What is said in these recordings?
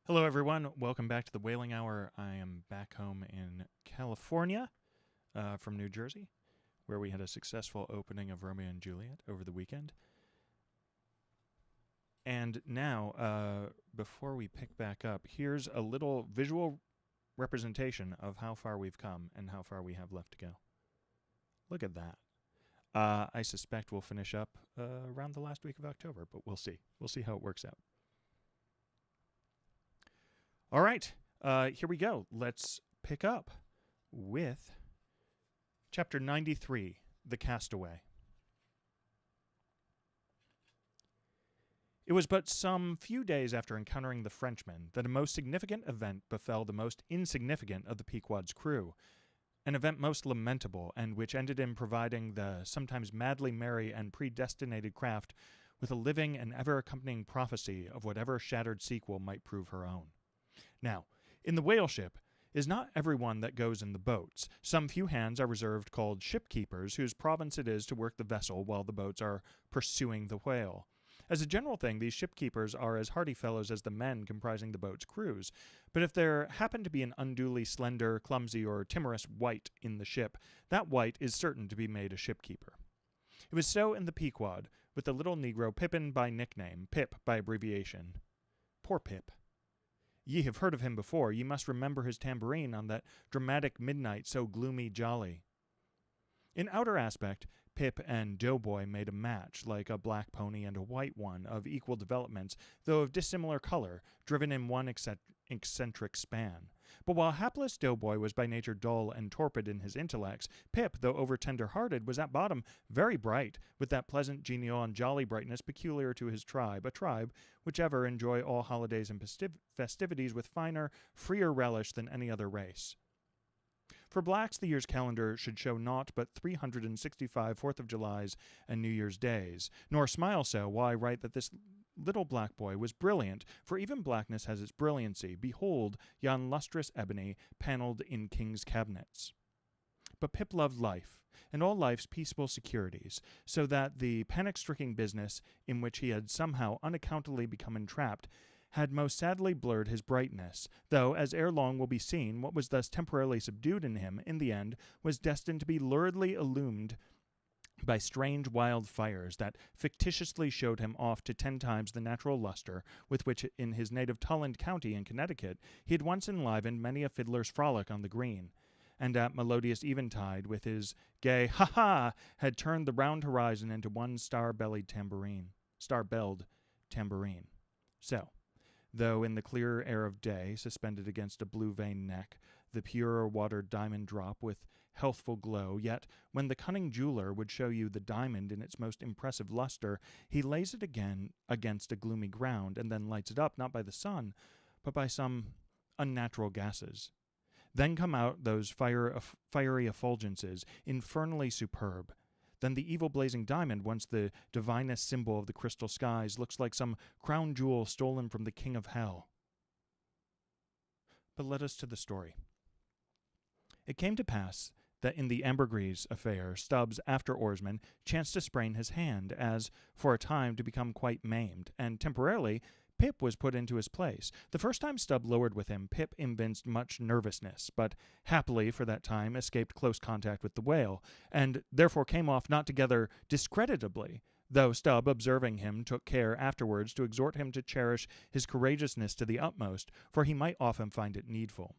Hello, everyone. Welcome back to the Whaling Hour. I am back home in California from New Jersey, where we had a successful opening of Romeo and Juliet over the weekend. And now, before we pick back up, here's a little visual representation of how far we've come and how far we have left to go. Look at that. I suspect we'll finish up around the last week of October, but we'll see. We'll see how it works out. All right, here we go. Let's pick up with Chapter 93, The Castaway. It was but some few days after encountering the Frenchmen that a most significant event befell the most insignificant of the Pequod's crew, an event most lamentable, and which ended in providing the sometimes madly merry and predestinated craft with a living and ever-accompanying prophecy of whatever shattered sequel might prove her own. Now, in the whale ship is not everyone that goes in the boats. Some few hands are reserved called shipkeepers, whose province it is to work the vessel while the boats are pursuing the whale. As a general thing, these shipkeepers are as hardy fellows as the men comprising the boat's crews, but if there happen to be an unduly slender, clumsy, or timorous wight in the ship, that wight is certain to be made a shipkeeper. It was so in the Pequod, with the little negro Pippin by nickname, Pip by abbreviation. Poor Pip. Ye have heard of him before. Ye must remember his tambourine on that dramatic midnight so gloomy jolly. In outer aspect, Pip and Doughboy made a match, like a black pony and a white one, of equal developments, though of dissimilar color, driven in one eccentric span. But while hapless Doughboy was by nature dull and torpid in his intellects, Pip, though over-tender-hearted, was at bottom very bright, with that pleasant, genial, and jolly brightness peculiar to his tribe, a tribe which ever enjoy all holidays and festivities with finer, freer relish than any other race. For blacks, the year's calendar should show naught but 365 Fourth of Julys and New Year's days. Nor smile so while I write that this little black boy was brilliant, for even blackness has its brilliancy. Behold yon lustrous ebony, panelled in king's cabinets. But Pip loved life, and all life's peaceful securities, so that the panic-stricken business in which he had somehow unaccountably become entrapped had most sadly blurred his brightness, though, as ere long will be seen, what was thus temporarily subdued in him, in the end, was destined to be luridly illumined by strange wild fires that fictitiously showed him off to 10 times the natural luster with which in his native Tulland County in Connecticut he had once enlivened many a fiddler's frolic on the green, and at melodious eventide with his gay ha-ha had turned the round horizon into one star-belled tambourine. So, though in the clear air of day, suspended against a blue-veined neck, the pure watered diamond drop with healthful glow, yet when the cunning jeweler would show you the diamond in its most impressive luster, he lays it again against a gloomy ground, and then lights it up not by the sun, but by some unnatural gases. Then come out those fiery effulgences, infernally superb. Then the evil blazing diamond, once the divinest symbol of the crystal skies, looks like some crown jewel stolen from the king of hell. But let us to the story. It came to pass that in the ambergris affair, Stubbs, after oarsman, chanced to sprain his hand, as, for a time, to become quite maimed, and temporarily Pip was put into his place. The first time Stubb lowered with him, Pip evinced much nervousness, but happily for that time escaped close contact with the whale, and therefore came off not together discreditably, though Stubb, observing him, took care afterwards to exhort him to cherish his courageousness to the utmost, for he might often find it needful.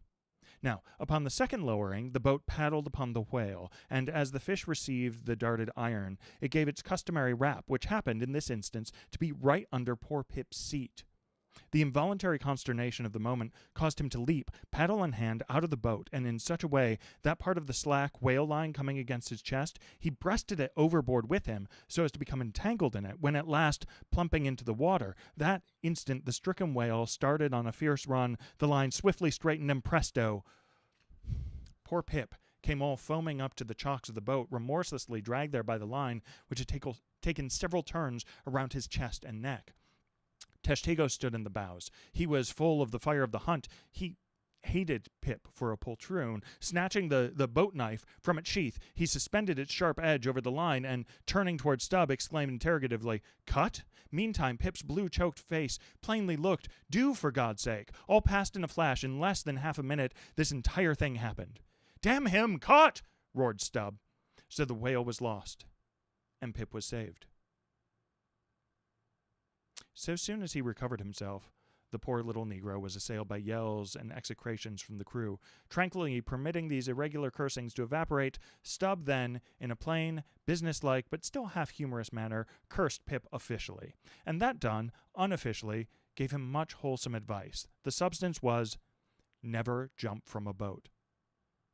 Now, upon the second lowering, the boat paddled upon the whale, and as the fish received the darted iron, it gave its customary rap, which happened, in this instance, to be right under poor Pip's seat. The involuntary consternation of the moment caused him to leap, paddle in hand, out of the boat, and in such a way, that part of the slack whale line coming against his chest, he breasted it overboard with him, so as to become entangled in it, when at last, plumping into the water, that instant the stricken whale started on a fierce run, the line swiftly straightened, and presto! Poor Pip came all foaming up to the chocks of the boat, remorselessly dragged there by the line, which had taken several turns around his chest and neck. Tashtego stood in the bows. He was full of the fire of the hunt. He hated Pip for a poltroon. Snatching the boat knife from its sheath, he suspended its sharp edge over the line and, turning toward Stubb, exclaimed interrogatively, "Cut?" Meantime, Pip's blue-choked face plainly looked, "Do, for God's sake." All passed in a flash. In less than half a minute, this entire thing happened. "Damn him, cut!" roared Stubb. So the whale was lost, and Pip was saved. So soon as he recovered himself, the poor little Negro was assailed by yells and execrations from the crew. Tranquilly permitting these irregular cursings to evaporate, Stubb then, in a plain, businesslike, but still half-humorous manner, cursed Pip officially. And that done, unofficially, gave him much wholesome advice. The substance was, never jump from a boat,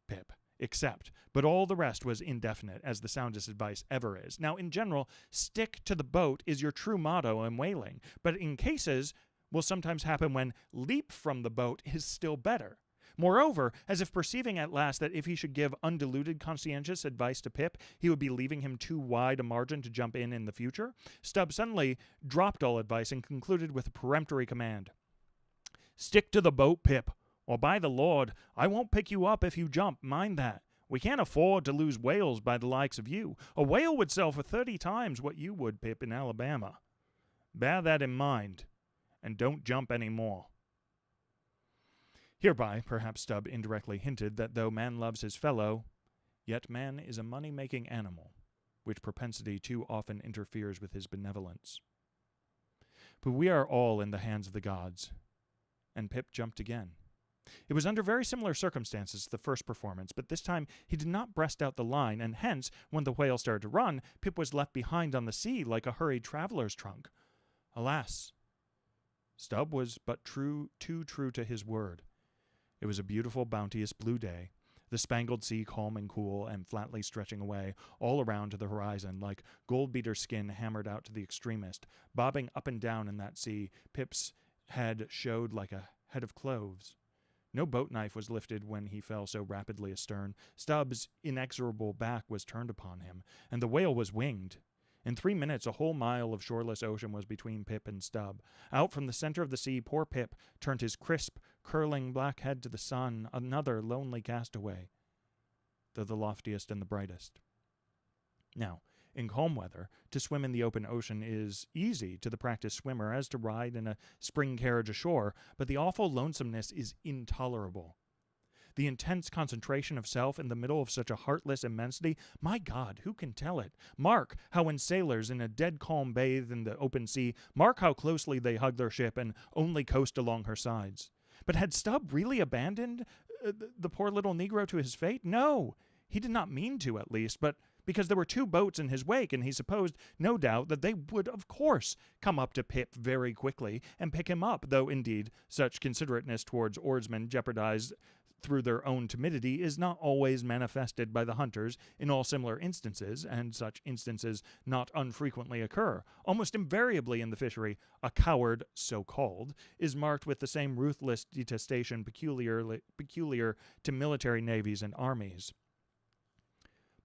Pip. Except, but all the rest was indefinite, as the soundest advice ever is. Now, in general, stick to the boat is your true motto in whaling, but in cases will sometimes happen when leap from the boat is still better. Moreover, as if perceiving at last that if he should give undiluted conscientious advice to Pip, he would be leaving him too wide a margin to jump in the future, Stubb suddenly dropped all advice and concluded with a peremptory command. "Stick to the boat, Pip, or by the Lord, I won't pick you up if you jump, mind that. We can't afford to lose whales by the likes of you. A whale would sell for 30 times what you would, Pip, in Alabama. Bear that in mind, and don't jump any more." Hereby, perhaps Stubb indirectly hinted that though man loves his fellow, yet man is a money-making animal, which propensity too often interferes with his benevolence. But we are all in the hands of the gods, and Pip jumped again. It was under very similar circumstances to the first performance, but this time he did not breast out the line, and hence, when the whale started to run, Pip was left behind on the sea like a hurried traveler's trunk. Alas, Stubb was but too true to his word. It was a beautiful, bounteous blue day, the spangled sea calm and cool and flatly stretching away all around to the horizon like gold-beater skin hammered out to the extremist. Bobbing up and down in that sea, Pip's head showed like a head of cloves. No boat knife was lifted when he fell so rapidly astern. Stubb's inexorable back was turned upon him, and the whale was winged. In 3 minutes, a whole mile of shoreless ocean was between Pip and Stubb. Out from the center of the sea, poor Pip turned his crisp, curling black head to the sun, another lonely castaway, though the loftiest and the brightest. Now, in calm weather, to swim in the open ocean is easy to the practiced swimmer as to ride in a spring carriage ashore, but the awful lonesomeness is intolerable. The intense concentration of self in the middle of such a heartless immensity, my God, who can tell it? Mark how when sailors in a dead calm bathe in the open sea, mark how closely they hug their ship and only coast along her sides. But had Stubb really abandoned the poor little Negro to his fate? No, he did not mean to, at least, but because there were 2 boats in his wake, and he supposed, no doubt, that they would, of course, come up to Pip very quickly and pick him up, though, indeed, such considerateness towards oarsmen jeopardized through their own timidity is not always manifested by the hunters in all similar instances, and such instances not unfrequently occur. Almost invariably in the fishery, a coward, so-called, is marked with the same ruthless detestation peculiar to military navies and armies.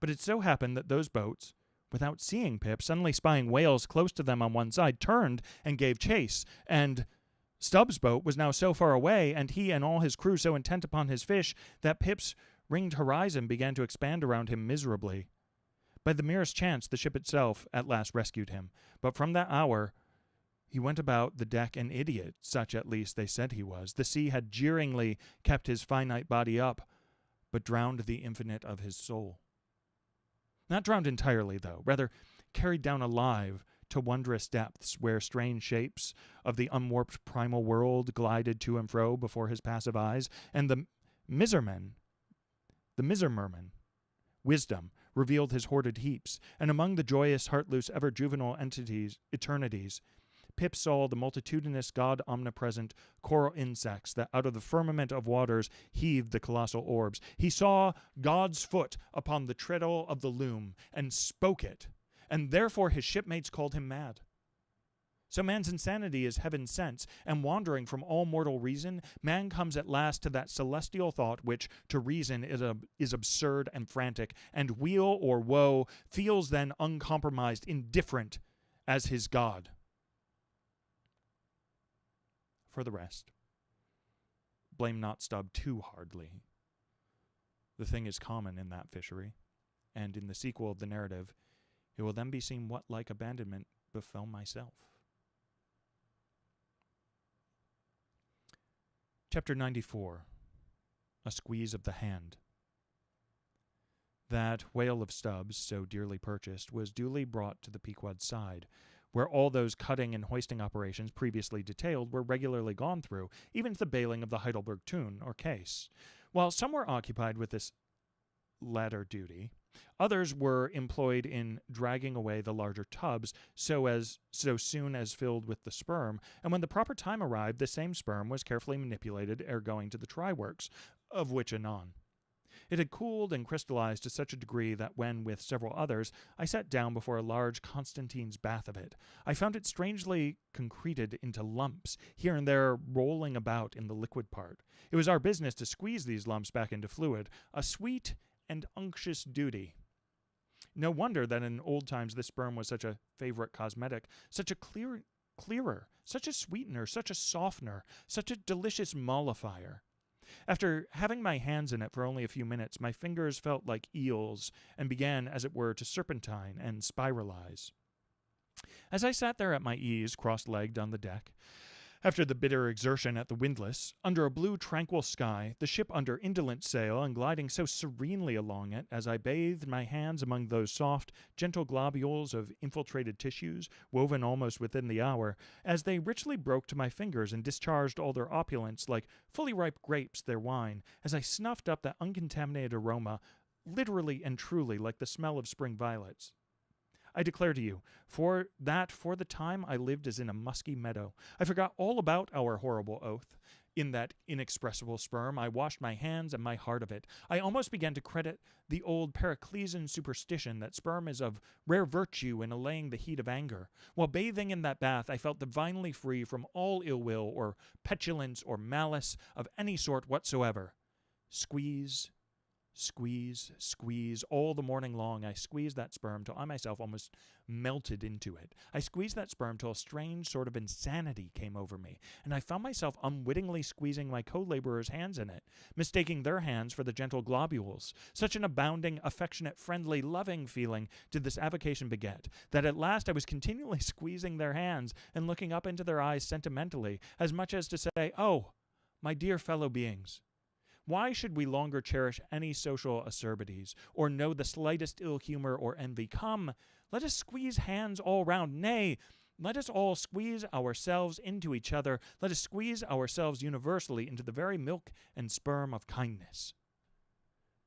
But it so happened that those boats, without seeing Pip, suddenly spying whales close to them on one side, turned and gave chase, and Stubb's boat was now so far away, and he and all his crew so intent upon his fish, that Pip's ringed horizon began to expand around him miserably. By the merest chance, the ship itself at last rescued him, but from that hour he went about the deck an idiot, such at least they said he was. The sea had jeeringly kept his finite body up, but drowned the infinite of his soul. Not drowned entirely, though, rather carried down alive to wondrous depths where strange shapes of the unwarped primal world glided to and fro before his passive eyes, and the misermerman, wisdom, revealed his hoarded heaps, and among the joyous, heartloose, ever-juvenile eternities, Pip saw the multitudinous God-omnipresent coral insects that out of the firmament of waters heaved the colossal orbs. He saw God's foot upon the treadle of the loom, and spoke it, and therefore his shipmates called him mad. So man's insanity is heaven sent, and wandering from all mortal reason, man comes at last to that celestial thought which, to reason, is absurd and frantic, and weal or woe feels then uncompromised, indifferent as his God. For the rest, blame not Stubb too hardly. The thing is common in that fishery, and in the sequel of the narrative, it will then be seen what like abandonment befell myself. Chapter 94. A Squeeze of the Hand. That whale of Stubb's, so dearly purchased, was duly brought to the Pequod's side, where all those cutting and hoisting operations previously detailed were regularly gone through, even to the bailing of the Heidelberg tune or case. While some were occupied with this latter duty, others were employed in dragging away the larger tubs so soon as filled with the sperm, and when the proper time arrived, the same sperm was carefully manipulated ere going to the try-works, of which anon. It had cooled and crystallized to such a degree that when, with several others, I sat down before a large Constantine's bath of it, I found it strangely concreted into lumps, here and there rolling about in the liquid part. It was our business to squeeze these lumps back into fluid, a sweet and unctuous duty. No wonder that in old times the sperm was such a favorite cosmetic, such a clearer, such a sweetener, such a softener, such a delicious mollifier. After having my hands in it for only a few minutes, my fingers felt like eels and began, as it were, to serpentine and spiralize. As I sat there at my ease, cross-legged on the deck, after the bitter exertion at the windlass, under a blue tranquil sky, the ship under indolent sail and gliding so serenely along it, as I bathed my hands among those soft, gentle globules of infiltrated tissues, woven almost within the hour, as they richly broke to my fingers and discharged all their opulence like fully ripe grapes their wine, as I snuffed up that uncontaminated aroma, literally and truly like the smell of spring violets. I declare to you, for the time I lived as in a musky meadow. I forgot all about our horrible oath. In that inexpressible sperm, I washed my hands and my heart of it. I almost began to credit the old Periclesian superstition that sperm is of rare virtue in allaying the heat of anger. While bathing in that bath, I felt divinely free from all ill will or petulance or malice of any sort whatsoever. Squeeze, squeeze, squeeze. All the morning long I squeezed that sperm till I myself almost melted into it. I squeezed that sperm till a strange sort of insanity came over me, and I found myself unwittingly squeezing my co-laborers' hands in it, mistaking their hands for the gentle globules. Such an abounding, affectionate, friendly, loving feeling did this avocation beget, that at last I was continually squeezing their hands and looking up into their eyes sentimentally, as much as to say, "Oh, my dear fellow beings, why should we longer cherish any social acerbities, or know the slightest ill humor or envy? Come, let us squeeze hands all round. Nay, let us all squeeze ourselves into each other. Let us squeeze ourselves universally into the very milk and sperm of kindness."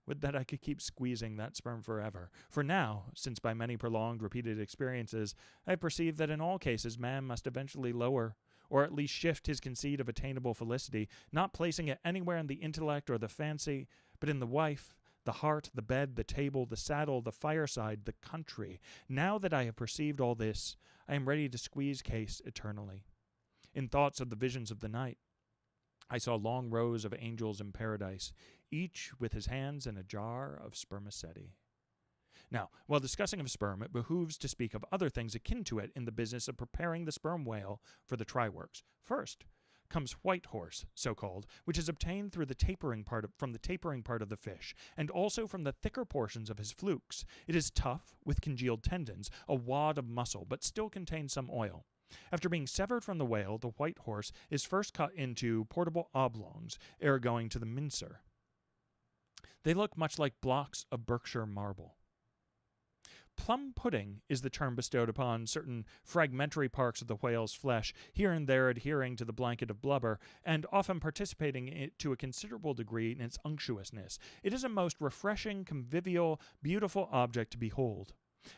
Would that I could keep squeezing that sperm forever. For now, since by many prolonged, repeated experiences, I have perceived that in all cases man must eventually lower, or at least shift his conceit of attainable felicity, not placing it anywhere in the intellect or the fancy, but in the wife, the heart, the bed, the table, the saddle, the fireside, the country. Now that I have perceived all this, I am ready to squeeze case eternally. In thoughts of the visions of the night, I saw long rows of angels in paradise, each with his hands in a jar of spermaceti. Now, while discussing of sperm, it behooves to speak of other things akin to it in the business of preparing the sperm whale for the try-works. First comes white horse, so-called, which is obtained through from the tapering part of the fish, and also from the thicker portions of his flukes. It is tough, with congealed tendons, a wad of muscle, but still contains some oil. After being severed from the whale, the white horse is first cut into portable oblongs, ere going to the mincer. They look much like blocks of Berkshire marble. Plum pudding is the term bestowed upon certain fragmentary parts of the whale's flesh, here and there adhering to the blanket of blubber, and often participating to a considerable degree in its unctuousness. It is a most refreshing, convivial, beautiful object to behold.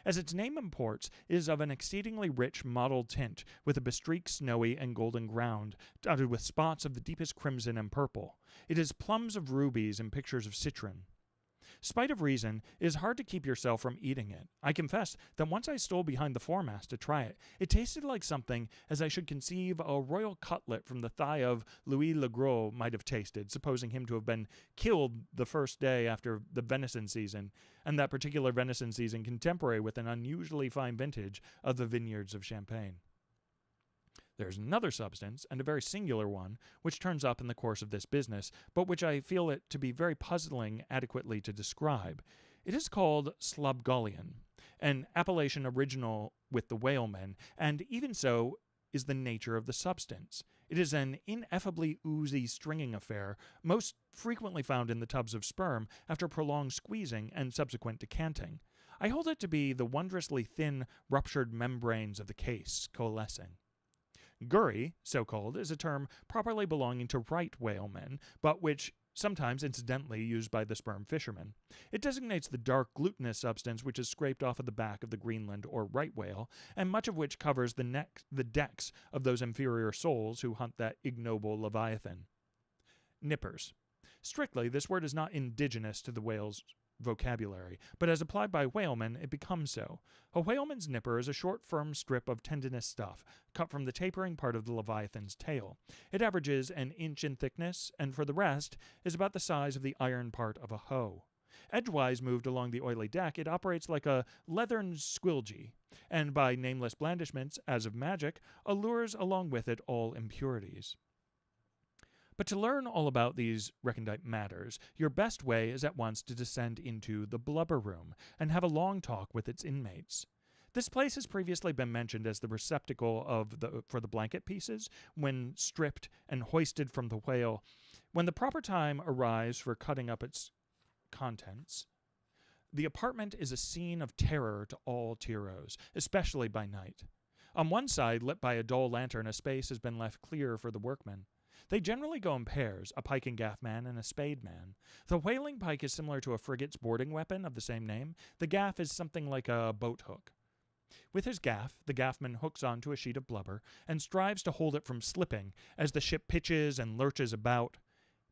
As its name imports, it is of an exceedingly rich mottled tint, with a bestreaked snowy and golden ground, dotted with spots of the deepest crimson and purple. It is plums of rubies and pictures of citron. Spite of reason, it is hard to keep yourself from eating it. I confess that once I stole behind the foremast to try it. It tasted like something as I should conceive a royal cutlet from the thigh of Louis le Gros might have tasted, supposing him to have been killed the first day after the venison season, and that particular venison season contemporary with an unusually fine vintage of the vineyards of Champagne. There's another substance, and a very singular one, which turns up in the course of this business, but which I feel it to be very puzzling adequately to describe. It is called slobgolion, an appellation original with the whalemen, and even so is the nature of the substance. It is an ineffably oozy stringing affair, most frequently found in the tubs of sperm after prolonged squeezing and subsequent decanting. I hold it to be the wondrously thin, ruptured membranes of the case coalescing. Gurry, so called, is a term properly belonging to right whalemen, but which sometimes incidentally used by the sperm fishermen. It designates the dark glutinous substance which is scraped off of the back of the Greenland or right whale, and much of which covers the decks of those inferior souls who hunt that ignoble leviathan. Nippers. Strictly, this word is not indigenous to the whale's vocabulary, but as applied by whalemen, it becomes so. A whaleman's nipper is a short, firm strip of tendinous stuff, cut from the tapering part of the leviathan's tail. It averages an inch in thickness, and for the rest, is about the size of the iron part of a hoe. Edgewise moved along the oily deck, it operates like a leathern squilgee, and by nameless blandishments, as of magic, allures along with it all impurities. But to learn all about these recondite matters, your best way is at once to descend into the blubber room and have a long talk with its inmates. This place has previously been mentioned as the receptacle for the blanket pieces when stripped and hoisted from the whale. When the proper time arrives for cutting up its contents, the apartment is a scene of terror to all tyros, especially by night. On one side, lit by a dull lantern, a space has been left clear for the workmen. They generally go in pairs, a pike and gaff man and a spade man. The whaling pike is similar to a frigate's boarding weapon of the same name. The gaff is something like a boat hook. With his gaff, the gaffman hooks onto a sheet of blubber and strives to hold it from slipping as the ship pitches and lurches about.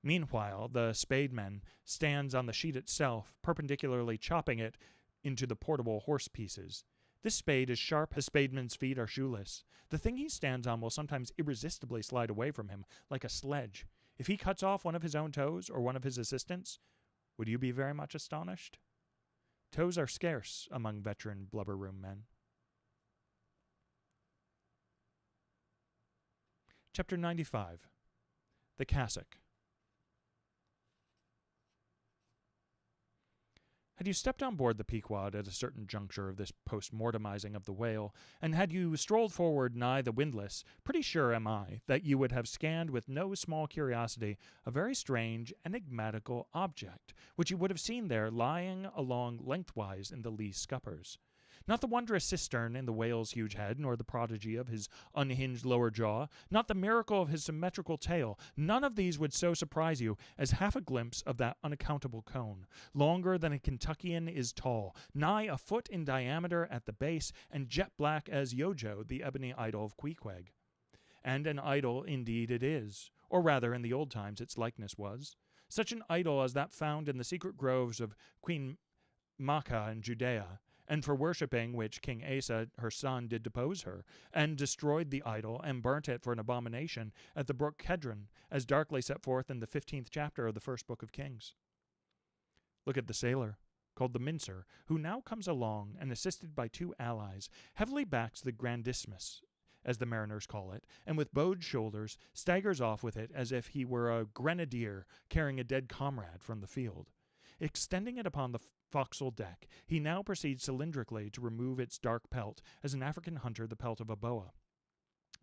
Meanwhile, the spademan stands on the sheet itself, perpendicularly chopping it into the portable horse pieces. This spade is sharp, the spademan's feet are shoeless. The thing he stands on will sometimes irresistibly slide away from him, like a sledge. If he cuts off one of his own toes, or one of his assistants', would you be very much astonished? Toes are scarce among veteran blubber room men. Chapter 95. The Cassock. Had you stepped on board the Pequod at a certain juncture of this post-mortemizing of the whale, and had you strolled forward nigh the windlass, pretty sure am I that you would have scanned with no small curiosity a very strange, enigmatical object, which you would have seen there lying along lengthwise in the lee scuppers. Not the wondrous cistern in the whale's huge head, nor the prodigy of his unhinged lower jaw, not the miracle of his symmetrical tail, none of these would so surprise you as half a glimpse of that unaccountable cone, longer than a Kentuckian is tall, nigh a foot in diameter at the base, and jet black as Yojo, the ebony idol of Queequeg. And an idol indeed it is, or rather in the old times its likeness was, such an idol as that found in the secret groves of Queen Maacah in Judea, and for worshipping which King Asa her son did depose her, and destroyed the idol, and burnt it for an abomination at the brook Kedron, as darkly set forth in the 15th chapter of the first book of Kings. Look at the sailor, called the mincer, who now comes along, and assisted by two allies, heavily backs the grandismus, as the mariners call it, and with bowed shoulders staggers off with it as if he were a grenadier carrying a dead comrade from the field. Extending it upon the forecastle deck, he now proceeds cylindrically to remove its dark pelt, as an African hunter the pelt of a boa.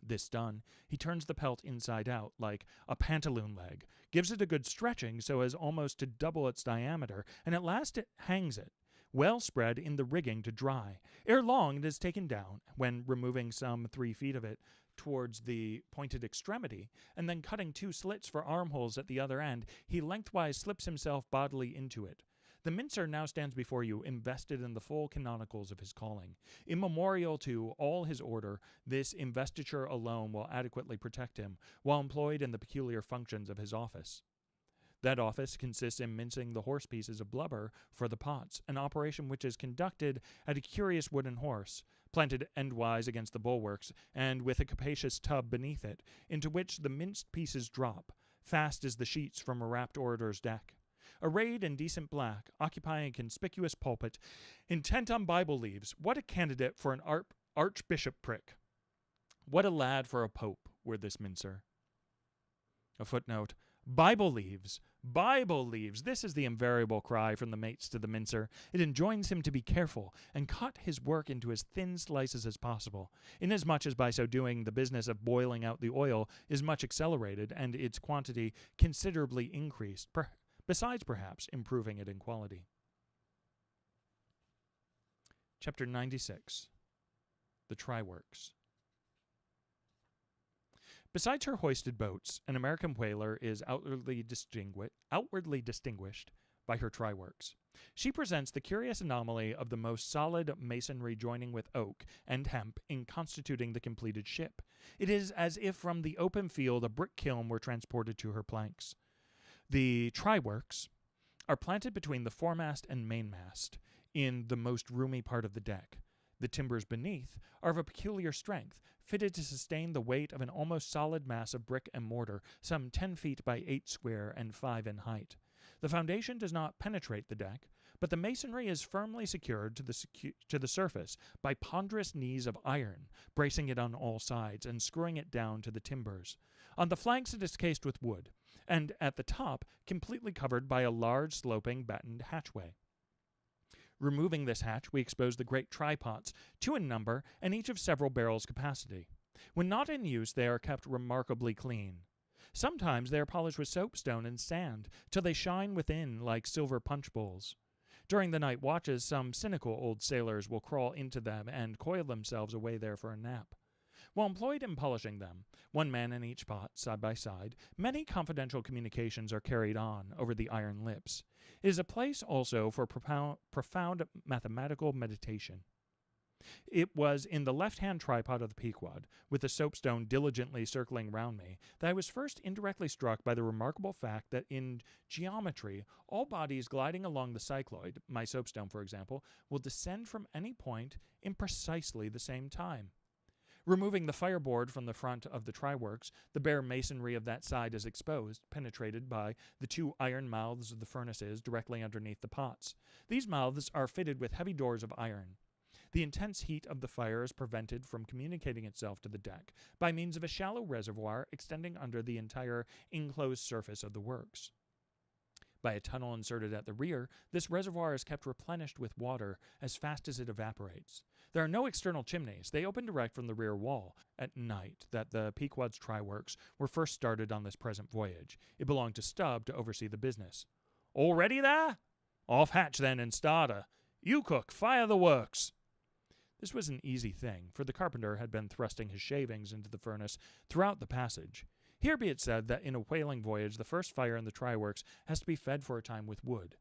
This done, he turns the pelt inside out, like a pantaloon leg, gives it a good stretching so as almost to double its diameter, and at last it hangs it, well spread in the rigging to dry. Ere long it is taken down, when removing some 3 feet of it towards the pointed extremity, and then cutting 2 slits for armholes at the other end, he lengthwise slips himself bodily into it. The mincer now stands before you, invested in the full canonicals of his calling. Immemorial to all his order, this investiture alone will adequately protect him, while employed in the peculiar functions of his office. That office consists in mincing the horse pieces of blubber for the pots, an operation which is conducted at a curious wooden horse, planted endwise against the bulwarks, and with a capacious tub beneath it, into which the minced pieces drop, fast as the sheets from a rapt orator's deck. Arrayed in decent black, occupying a conspicuous pulpit, intent on Bible leaves, what a candidate for an archbishopric! What a lad for a pope were this mincer. A footnote. Bible leaves! Bible leaves! This is the invariable cry from the mates to the mincer. It enjoins him to be careful and cut his work into as thin slices as possible, inasmuch as by so doing the business of boiling out the oil is much accelerated and its quantity considerably increased, besides perhaps improving it in quality. Chapter 96. The Try-Works. Besides her hoisted boats, an American whaler is outwardly distinguished by her try-works. She presents the curious anomaly of the most solid masonry joining with oak and hemp in constituting the completed ship. It is as if from the open field a brick kiln were transported to her planks. The try-works are planted between the foremast and mainmast in the most roomy part of the deck. The timbers beneath are of a peculiar strength, fitted to sustain the weight of an almost solid mass of brick and mortar, some 10 feet by 8 square and 5 in height. The foundation does not penetrate the deck, but the masonry is firmly secured to the surface by ponderous knees of iron, bracing it on all sides and screwing it down to the timbers. On the flanks it is cased with wood, and at the top completely covered by a large sloping battened hatchway. Removing this hatch, we expose the great try-pots, 2 in number, and each of several barrels' capacity. When not in use, they are kept remarkably clean. Sometimes they are polished with soapstone and sand, till they shine within like silver punch bowls. During the night watches, some cynical old sailors will crawl into them and coil themselves away there for a nap. While employed in polishing them, 1 man in each pot, side by side, many confidential communications are carried on over the iron lips. It is a place also for profound mathematical meditation. It was in the left-hand tripod of the Pequod, with the soapstone diligently circling round me, that I was first indirectly struck by the remarkable fact that in geometry, all bodies gliding along the cycloid, my soapstone for example, will descend from any point in precisely the same time. Removing the fireboard from the front of the try-works, the bare masonry of that side is exposed, penetrated by the 2 iron mouths of the furnaces directly underneath the pots. These mouths are fitted with heavy doors of iron. The intense heat of the fire is prevented from communicating itself to the deck by means of a shallow reservoir extending under the entire enclosed surface of the works. By a tunnel inserted at the rear, this reservoir is kept replenished with water as fast as it evaporates. There are no external chimneys. They open direct from the rear wall. At night, that the Pequod's try-works were first started on this present voyage. It belonged to Stubb to oversee the business. "All ready there? Off hatch then and starter. You cook, fire the works." This was an easy thing, for the carpenter had been thrusting his shavings into the furnace throughout the passage. Here be it said that in a whaling voyage the first fire in the try-works has to be fed for a time with wood.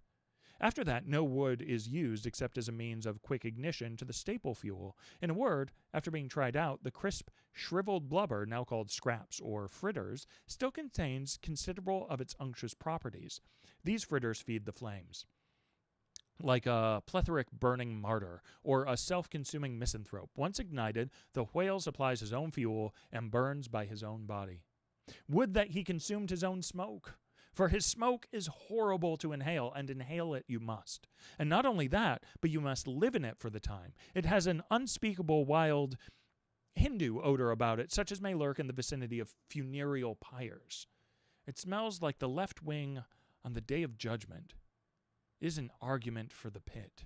After that, no wood is used except as a means of quick ignition to the staple fuel. In a word, after being tried out, the crisp, shriveled blubber, now called scraps or fritters, still contains considerable of its unctuous properties. These fritters feed the flames. Like a plethoric burning martyr or a self-consuming misanthrope, once ignited, the whale supplies his own fuel and burns by his own body. Would that he consumed his own smoke! For his smoke is horrible to inhale, and inhale it you must. And not only that, but you must live in it for the time. It has an unspeakable, wild, Hindu odor about it, such as may lurk in the vicinity of funereal pyres. It smells like the left wing on the day of judgment. It is an argument for the pit.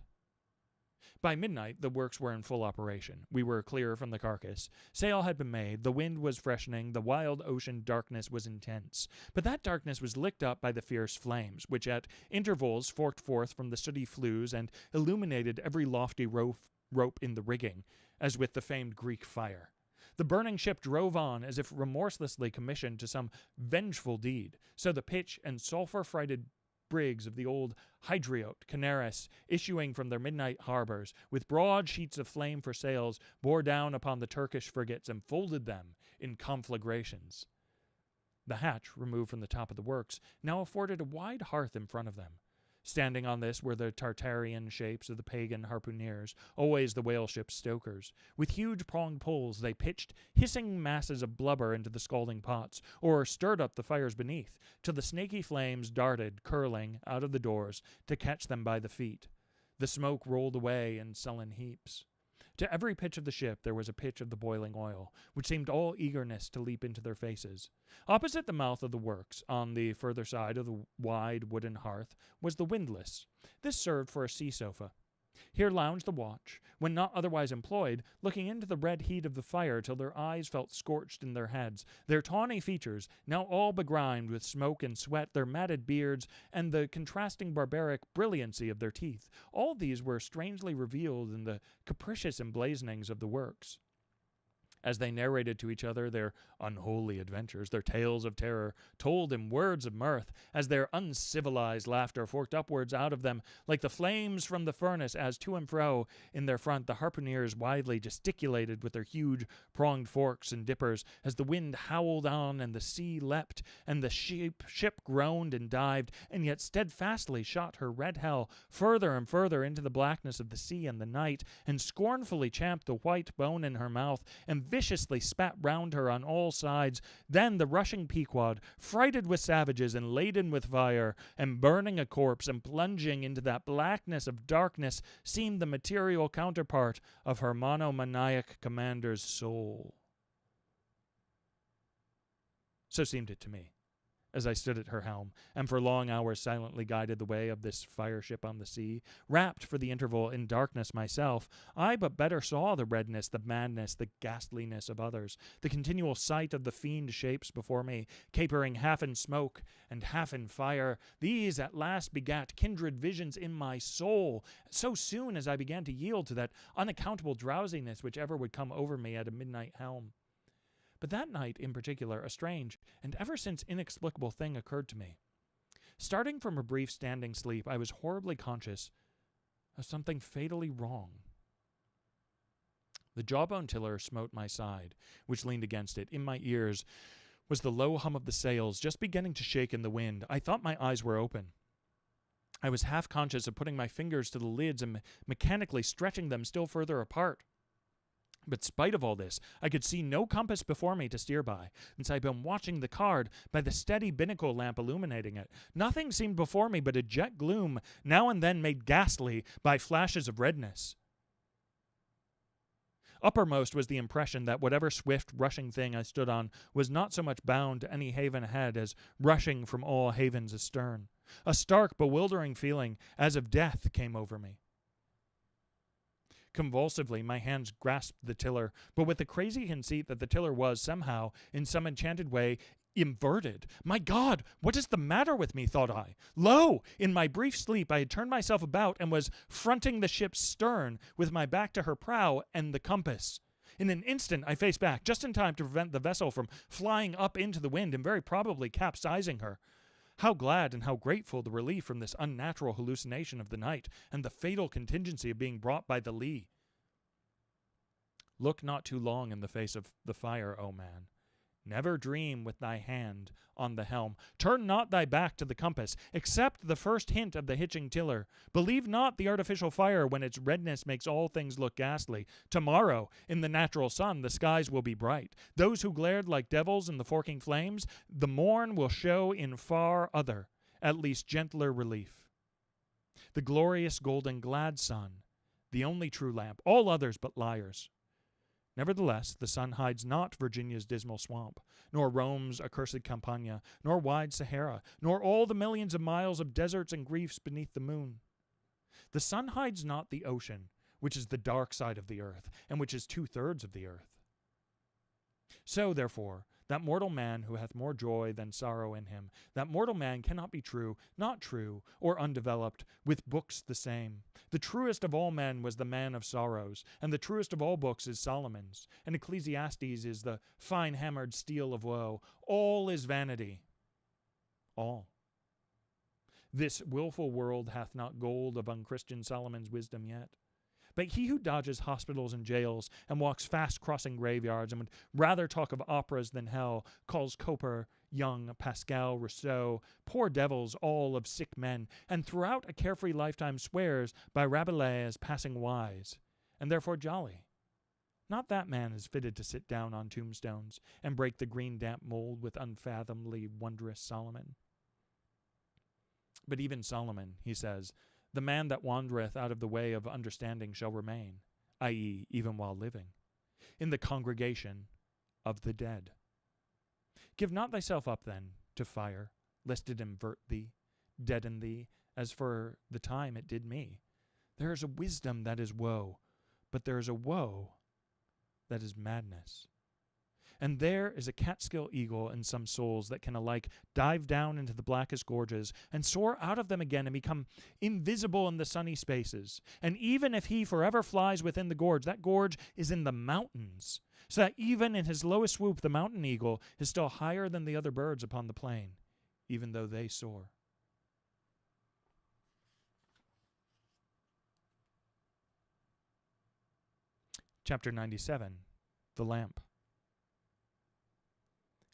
By midnight, the works were in full operation. We were clear from the carcass. Sail had been made, the wind was freshening, the wild ocean darkness was intense. But that darkness was licked up by the fierce flames, which at intervals forked forth from the sooty flues and illuminated every lofty rope in the rigging, as with the famed Greek fire. The burning ship drove on as if remorselessly commissioned to some vengeful deed, so the pitch and sulphur-frighted brigs of the old Hydriote, Canaris, issuing from their midnight harbors, with broad sheets of flame for sails, bore down upon the Turkish frigates and folded them in conflagrations. The hatch, removed from the top of the works, now afforded a wide hearth in front of them. Standing on this were the Tartarian shapes of the pagan harpooneers, always the whale-ship's stokers. With huge pronged poles they pitched hissing masses of blubber into the scalding pots, or stirred up the fires beneath, till the snaky flames darted, curling, out of the doors, to catch them by the feet. The smoke rolled away in sullen heaps. To every pitch of the ship there was a pitch of the boiling oil, which seemed all eagerness to leap into their faces. Opposite the mouth of the works, on the further side of the wide wooden hearth, was the windlass. This served for a sea sofa. Here lounged the watch, when not otherwise employed, looking into the red heat of the fire till their eyes felt scorched in their heads, their tawny features, now all begrimed with smoke and sweat, their matted beards, and the contrasting barbaric brilliancy of their teeth. All these were strangely revealed in the capricious emblazonings of the works. As they narrated to each other their unholy adventures, their tales of terror, told in words of mirth, as their uncivilized laughter forked upwards out of them like the flames from the furnace, as to and fro in their front the harpooneers widely gesticulated with their huge pronged forks and dippers, as the wind howled on and the sea leapt, and the ship groaned and dived, and yet steadfastly shot her red hell further and further into the blackness of the sea and the night, and scornfully champed the white bone in her mouth, and viciously spat round her on all sides. Then the rushing Pequod, frighted with savages and laden with fire, and burning a corpse, and plunging into that blackness of darkness, seemed the material counterpart of her monomaniac commander's soul. So seemed it to me, as I stood at her helm, and for long hours silently guided the way of this fire ship on the sea. Wrapped for the interval in darkness myself, I but better saw the redness, the madness, the ghastliness of others, the continual sight of the fiend shapes before me, capering half in smoke and half in fire. These at last begat kindred visions in my soul, so soon as I began to yield to that unaccountable drowsiness which ever would come over me at a midnight helm. But that night, in particular, a strange and ever since inexplicable thing occurred to me. Starting from a brief standing sleep, I was horribly conscious of something fatally wrong. The jawbone tiller smote my side, which leaned against it. In my ears was the low hum of the sails, just beginning to shake in the wind. I thought my eyes were open. I was half conscious of putting my fingers to the lids and mechanically stretching them still further apart. But spite of all this, I could see no compass before me to steer by, since I had been watching the card by the steady binnacle lamp illuminating it. Nothing seemed before me but a jet gloom, now and then made ghastly by flashes of redness. Uppermost was the impression that whatever swift, rushing thing I stood on was not so much bound to any haven ahead as rushing from all havens astern. A stark, bewildering feeling, as of death, came over me. Convulsively, my hands grasped the tiller, but with the crazy conceit that the tiller was, somehow, in some enchanted way, inverted. My God, what is the matter with me, thought I. Lo! In my brief sleep I had turned myself about and was fronting the ship's stern, with my back to her prow and the compass. In an instant I faced back, just in time to prevent the vessel from flying up into the wind and very probably capsizing her. How glad and how grateful the relief from this unnatural hallucination of the night, and the fatal contingency of being brought by the lee. Look not too long in the face of the fire, O man. Never dream with thy hand on the helm. Turn not thy back to the compass. Accept the first hint of the hitching tiller. Believe not the artificial fire when its redness makes all things look ghastly. Tomorrow, in the natural sun, the skies will be bright. Those who glared like devils in the forking flames, the morn will show in far other, at least gentler relief. The glorious golden glad sun, the only true lamp, all others but liars. Nevertheless, the sun hides not Virginia's dismal swamp, nor Rome's accursed Campagna, nor wide Sahara, nor all the millions of miles of deserts and griefs beneath the moon. The sun hides not the ocean, which is the dark side of the earth, and which is 2/3 of the earth. So, therefore, that mortal man who hath more joy than sorrow in him, that mortal man cannot be true, not true, or undeveloped, with books the same. The truest of all men was the man of sorrows, and the truest of all books is Solomon's, and Ecclesiastes is the fine-hammered steel of woe. All is vanity. All. This willful world hath not gold of unchristian Solomon's wisdom yet. But he who dodges hospitals and jails and walks fast crossing graveyards and would rather talk of operas than hell calls Cowper, Young, Pascal, Rousseau, poor devils all of sick men, and throughout a carefree lifetime swears by Rabelais as passing wise, and therefore jolly. Not that man is fitted to sit down on tombstones and break the green damp mold with unfathomably wondrous Solomon. But even Solomon, he says, the man that wandereth out of the way of understanding shall remain, i.e., even while living, in the congregation of the dead. Give not thyself up, then, to fire, lest it invert thee, deaden thee, as for the time it did me. There is a wisdom that is woe, but there is a woe that is madness. And there is a Catskill eagle in some souls that can alike dive down into the blackest gorges and soar out of them again and become invisible in the sunny spaces. And even if he forever flies within the gorge, that gorge is in the mountains, so that even in his lowest swoop, the mountain eagle is still higher than the other birds upon the plain, even though they soar. Chapter 97, The Lamp.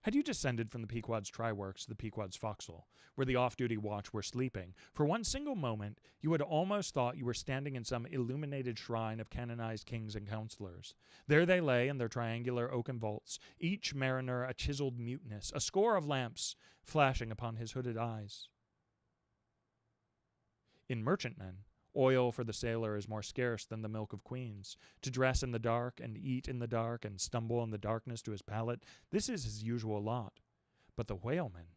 Had you descended from the Pequod's try-works to the Pequod's forecastle, where the off-duty watch were sleeping, for one single moment you would almost thought you were standing in some illuminated shrine of canonized kings and counselors. There they lay in their triangular oaken vaults, each mariner a chiseled muteness, a score of lamps flashing upon his hooded eyes. In merchantmen, oil for the sailor is more scarce than the milk of queens. To dress in the dark and eat in the dark and stumble in the darkness to his palate, this is his usual lot. But the whaleman,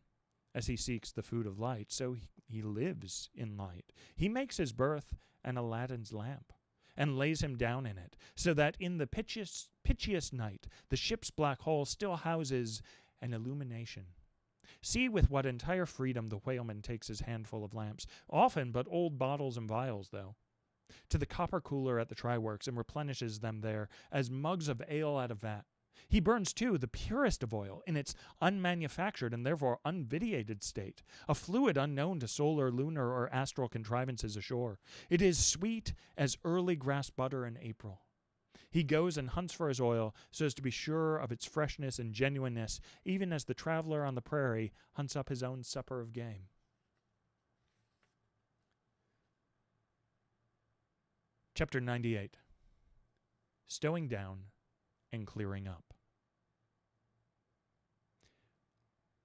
as he seeks the food of light, so he lives in light. He makes his berth an Aladdin's lamp, and lays him down in it, so that in the pitchiest night the ship's black hull still houses an illumination. See with what entire freedom the whaleman takes his handful of lamps, often but old bottles and vials, though, to the copper cooler at the try-works, and replenishes them there as mugs of ale at a vat. He burns, too, the purest of oil in its unmanufactured and therefore unvitiated state, a fluid unknown to solar, lunar, or astral contrivances ashore. It is sweet as early grass butter in April. He goes and hunts for his oil so as to be sure of its freshness and genuineness, even as the traveler on the prairie hunts up his own supper of game. Chapter 98. Stowing down and clearing up.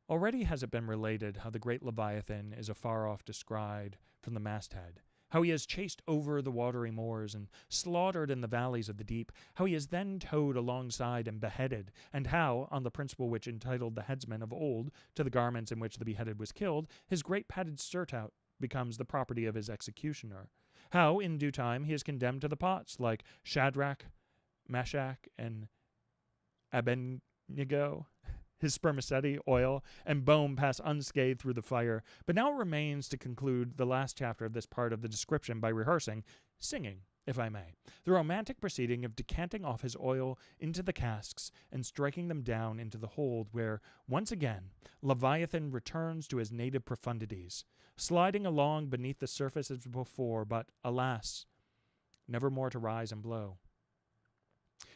Already has it been related how the great Leviathan is afar off descried from the masthead, how he is chased over the watery moors and slaughtered in the valleys of the deep, how he is then towed alongside and beheaded, and how, on the principle which entitled the headsman of old to the garments in which the beheaded was killed, his great padded surtout becomes the property of his executioner. How, in due time, he is condemned to the pots, like Shadrach, Meshach, and Abednego. His spermaceti, oil, and bone pass unscathed through the fire, but now it remains to conclude the last chapter of this part of the description by rehearsing, singing, if I may, the romantic proceeding of decanting off his oil into the casks and striking them down into the hold, where, once again, Leviathan returns to his native profundities, sliding along beneath the surface as before, but, alas, never more to rise and blow.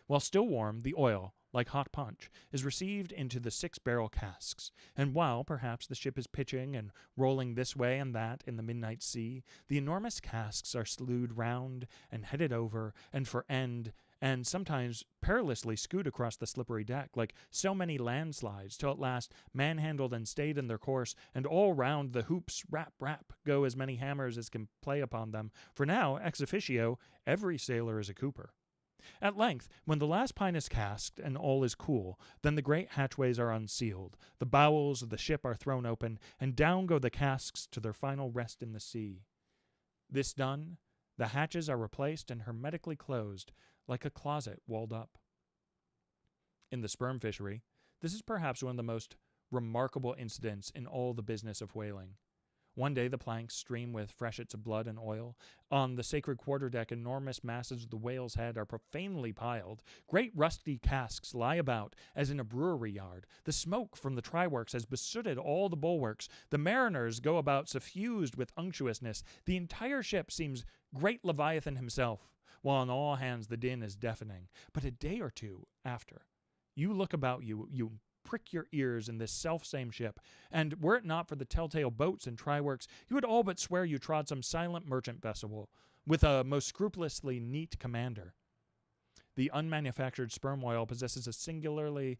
While still warm, the oil, like hot punch, is received into the 6-barrel casks, and while perhaps the ship is pitching and rolling this way and that in the midnight sea, the enormous casks are slewed round and headed over and for end, and sometimes perilously scoot across the slippery deck like so many landslides, till at last, manhandled and stayed in their course, and all round the hoops rap, rap, go as many hammers as can play upon them, for now, ex officio, every sailor is a cooper. At length, when the last pine is casked and all is cool, then the great hatchways are unsealed, the bowels of the ship are thrown open, and down go the casks to their final rest in the sea. This done, the hatches are replaced and hermetically closed, like a closet walled up. In the sperm fishery, this is perhaps one of the most remarkable incidents in all the business of whaling. One day the planks stream with freshets of blood and oil. On the sacred quarterdeck, enormous masses of the whale's head are profanely piled. Great rusty casks lie about, as in a brewery yard. The smoke from the try-works has besooted all the bulwarks. The mariners go about suffused with unctuousness. The entire ship seems great Leviathan himself, while on all hands the din is deafening. But a day or two after, you look about you, you prick your ears in this self-same ship, and were it not for the telltale boats and try-works, you would all but swear you trod some silent merchant vessel with a most scrupulously neat commander. The unmanufactured sperm oil possesses a singularly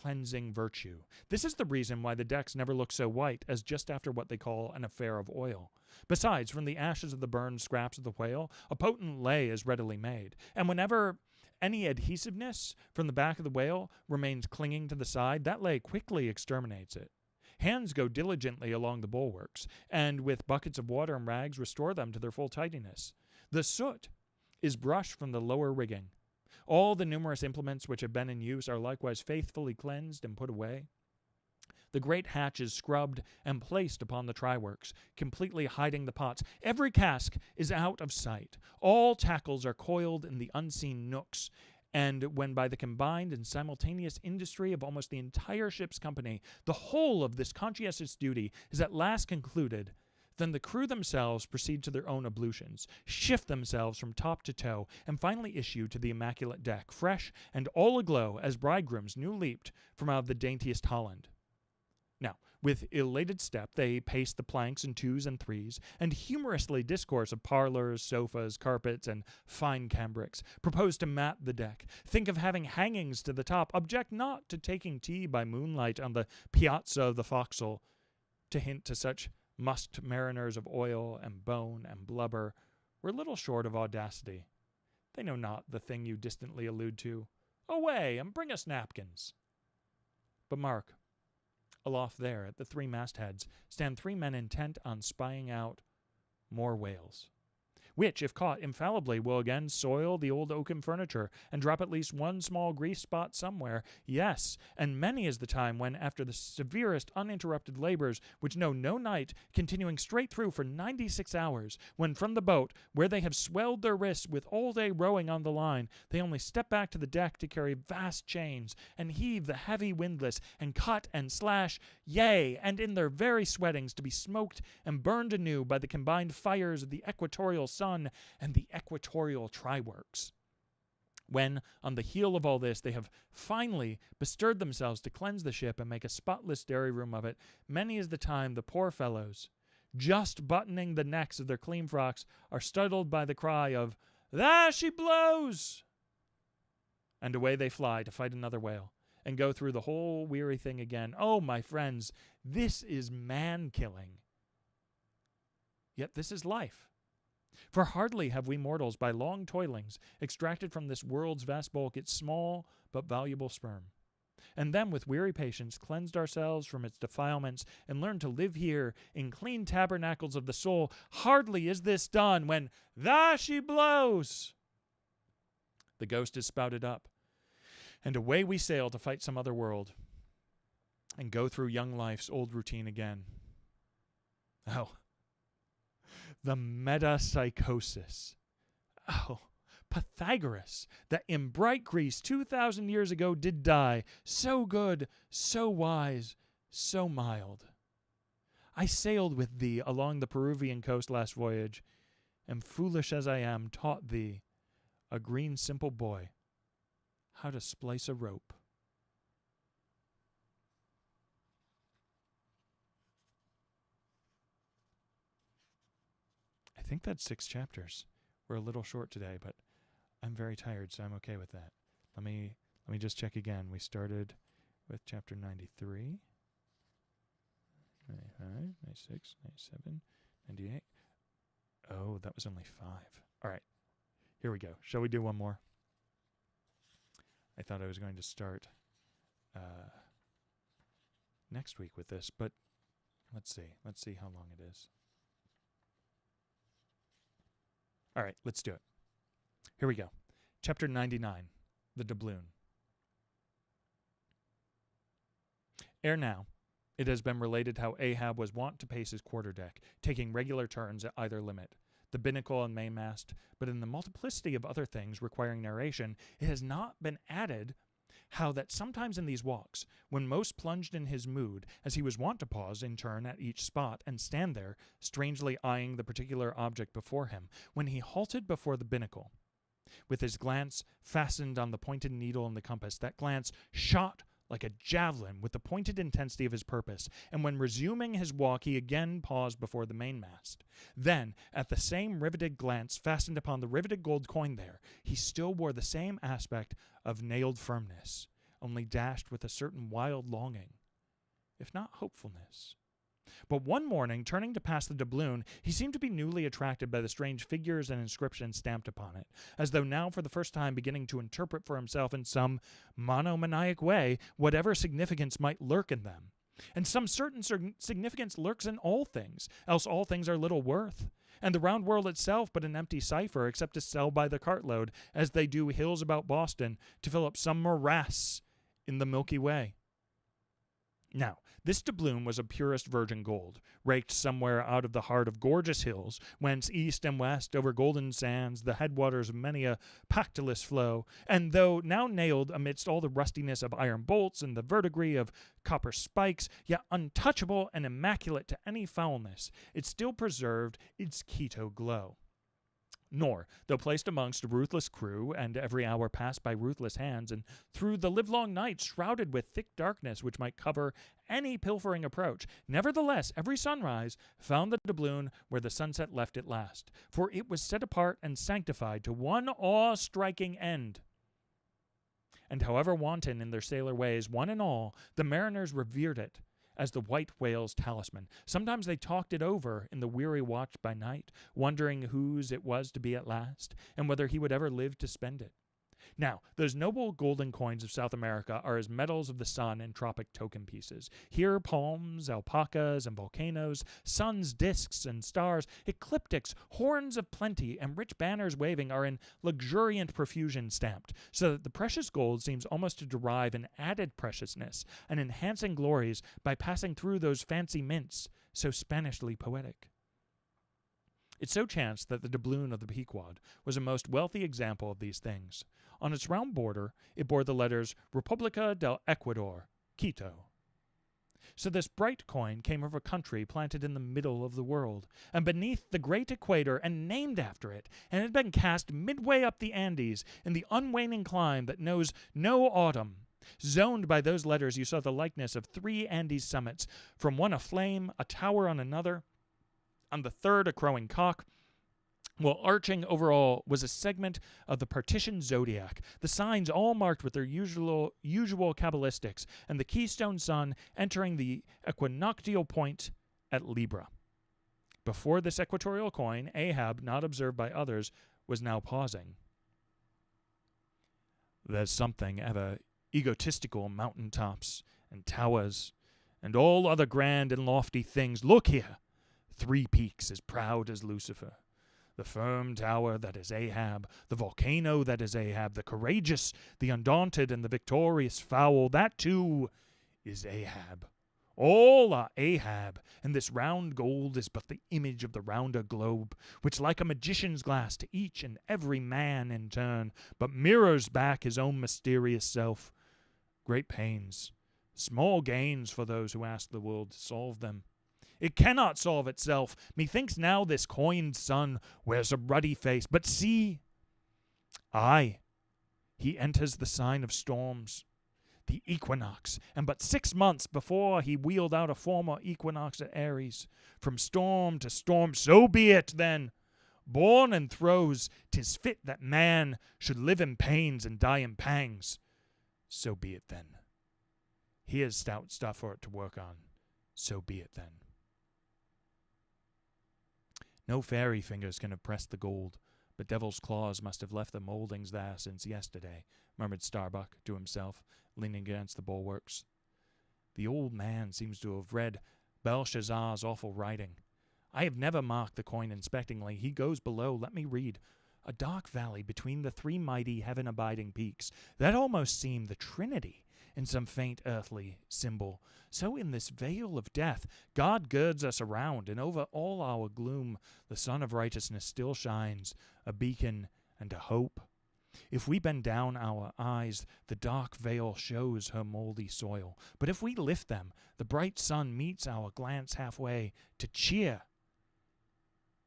cleansing virtue. This is the reason why the decks never look so white as just after what they call an affair of oil. Besides, from the ashes of the burned scraps of the whale, a potent lay is readily made, and whenever any adhesiveness from the back of the whale remains clinging to the side, that lay quickly exterminates it. Hands go diligently along the bulwarks, and with buckets of water and rags restore them to their full tidiness. The soot is brushed from the lower rigging. All the numerous implements which have been in use are likewise faithfully cleansed and put away. The great hatch is scrubbed and placed upon the try-works, completely hiding the pots. Every cask is out of sight. All tackles are coiled in the unseen nooks, and when by the combined and simultaneous industry of almost the entire ship's company, the whole of this conscientious duty is at last concluded, then the crew themselves proceed to their own ablutions, shift themselves from top to toe, and finally issue to the immaculate deck, fresh and all aglow as bridegrooms new leaped from out of the daintiest Holland. Now, with elated step, they pace the planks in twos and threes, and humorously discourse of parlors, sofas, carpets, and fine cambrics, propose to mat the deck, think of having hangings to the top, object not to taking tea by moonlight on the piazza of the forecastle, to hint to such musked mariners of oil and bone and blubber were little short of audacity. They know not the thing you distantly allude to. Away, and bring us napkins. But mark, aloft there, at the three mastheads, stand three men intent on spying out more whales, which, if caught, infallibly will again soil the old oaken furniture and drop at least one small grease spot somewhere. Yes, and many is the time when, after the severest uninterrupted labors, which know no night, continuing straight through for 96 hours, when from the boat, where they have swelled their wrists with all day rowing on the line, they only step back to the deck to carry vast chains, and heave the heavy windlass, and cut and slash, yea, and in their very sweatings to be smoked and burned anew by the combined fires of the equatorial sun and the equatorial try-works. When, on the heel of all this, they have finally bestirred themselves to cleanse the ship and make a spotless dairy room of it, many is the time the poor fellows, just buttoning the necks of their clean frocks, are startled by the cry of, "There she blows!" And away they fly to fight another whale, and go through the whole weary thing again. Oh, my friends, this is man-killing. Yet this is life. For hardly have we mortals, by long toilings, extracted from this world's vast bulk its small but valuable sperm, and then with weary patience cleansed ourselves from its defilements, and learned to live here in clean tabernacles of the soul. Hardly is this done, when there she blows! The ghost is spouted up, and away we sail to fight some other world, and go through young life's old routine again. Oh, the metapsychosis. Oh, Pythagoras, that in bright Greece 2,000 years ago did die, so good, so wise, so mild. I sailed with thee along the Peruvian coast last voyage, and foolish as I am, taught thee, a green simple boy, how to splice a rope. I think that's 6 chapters. We're a little short today, but I'm very tired, so I'm okay with that. Let me just check again. We started with chapter 93, 95, 96, 97, 98. Oh, that was only 5. All right, here we go. Shall we do one more? I thought I was going to start next week with this, but let's see. Let's see how long it is. All right, let's do it. Here we go. Chapter 99, the Doubloon. Ere now, it has been related how Ahab was wont to pace his quarterdeck, taking regular turns at either limit, the binnacle and mainmast, but in the multiplicity of other things requiring narration, it has not been added how that sometimes in these walks, when most plunged in his mood, as he was wont to pause in turn at each spot and stand there, strangely eyeing the particular object before him, when he halted before the binnacle, with his glance fastened on the pointed needle in the compass, that glance shot like a javelin with the pointed intensity of his purpose, and when resuming his walk he again paused before the mainmast. Then, at the same riveted glance fastened upon the riveted gold coin there, he still wore the same aspect of nailed firmness, only dashed with a certain wild longing, if not hopefulness. But one morning, turning to pass the doubloon, he seemed to be newly attracted by the strange figures and inscriptions stamped upon it, as though now for the first time beginning to interpret for himself in some monomaniac way whatever significance might lurk in them. And some certain significance lurks in all things, else all things are little worth, and the round world itself but an empty cipher, except to sell by the cartload, as they do hills about Boston, to fill up some morass in the Milky Way. Now, this doubloon was of purest virgin gold, raked somewhere out of the heart of gorgeous hills, whence east and west, over golden sands, the headwaters of many a Pactolus flow, and though now nailed amidst all the rustiness of iron bolts and the verdigris of copper spikes, yet untouchable and immaculate to any foulness, it still preserved its Quito glow. Nor, though placed amongst a ruthless crew, and every hour passed by ruthless hands, and through the livelong night shrouded with thick darkness which might cover any pilfering approach, nevertheless every sunrise found the doubloon where the sunset left it last, for it was set apart and sanctified to one awe-striking end. And however wanton in their sailor ways, one and all, the mariners revered it as the white whale's talisman. Sometimes they talked it over in the weary watch by night, wondering whose it was to be at last, and whether he would ever live to spend it. Now, those noble golden coins of South America are as medals of the sun and tropic token pieces. Here palms, alpacas, and volcanoes, suns, discs, and stars, ecliptics, horns of plenty, and rich banners waving are in luxuriant profusion stamped, so that the precious gold seems almost to derive an added preciousness and enhancing glories by passing through those fancy mints, so Spanishly poetic. It so chanced that the doubloon of the Pequod was a most wealthy example of these things. On its round border, it bore the letters Republica del Ecuador, Quito. So this bright coin came of a country planted in the middle of the world, and beneath the great equator, and named after it, and had been cast midway up the Andes in the unwaning clime that knows no autumn. Zoned by those letters, you saw the likeness of 3 Andes summits, from one aflame, a tower on another, on the third a crowing cock, while arching over all was a segment of the partition zodiac, the signs all marked with their usual cabalistics, and the keystone sun entering the equinoctial point at Libra. Before this equatorial coin, Ahab, not observed by others, was now pausing. There's something ever egotistical mountain tops and towers and all other grand and lofty things. Look here, 3 peaks as proud as Lucifer. The firm tower that is Ahab, the volcano that is Ahab, the courageous, the undaunted, and the victorious fowl, that too is Ahab. All are Ahab, and this round gold is but the image of the rounder globe, which like a magician's glass to each and every man in turn, but mirrors back his own mysterious self. Great pains, small gains for those who ask the world to solve them. It cannot solve itself. Methinks now this coined sun wears a ruddy face. But see, aye, he enters the sign of storms, the equinox, and but 6 months before he wheeled out a former equinox at Aries. From storm to storm, so be it then. Born in throes, 'tis fit that man should live in pains and die in pangs. So be it then. Here's stout stuff for it to work on. So be it then. No fairy fingers can have pressed the gold, but devil's claws must have left the moldings there since yesterday, murmured Starbuck to himself, leaning against the bulwarks. The old man seems to have read Belshazzar's awful writing. I have never marked the coin inspectingly. He goes below. Let me read. A dark valley between the 3 mighty heaven-abiding peaks, that almost seem the Trinity in some faint earthly symbol. So in this veil of death, God girds us around, and over all our gloom, the sun of righteousness still shines, a beacon and a hope. If we bend down our eyes, the dark veil shows her moldy soil. But if we lift them, the bright sun meets our glance halfway to cheer.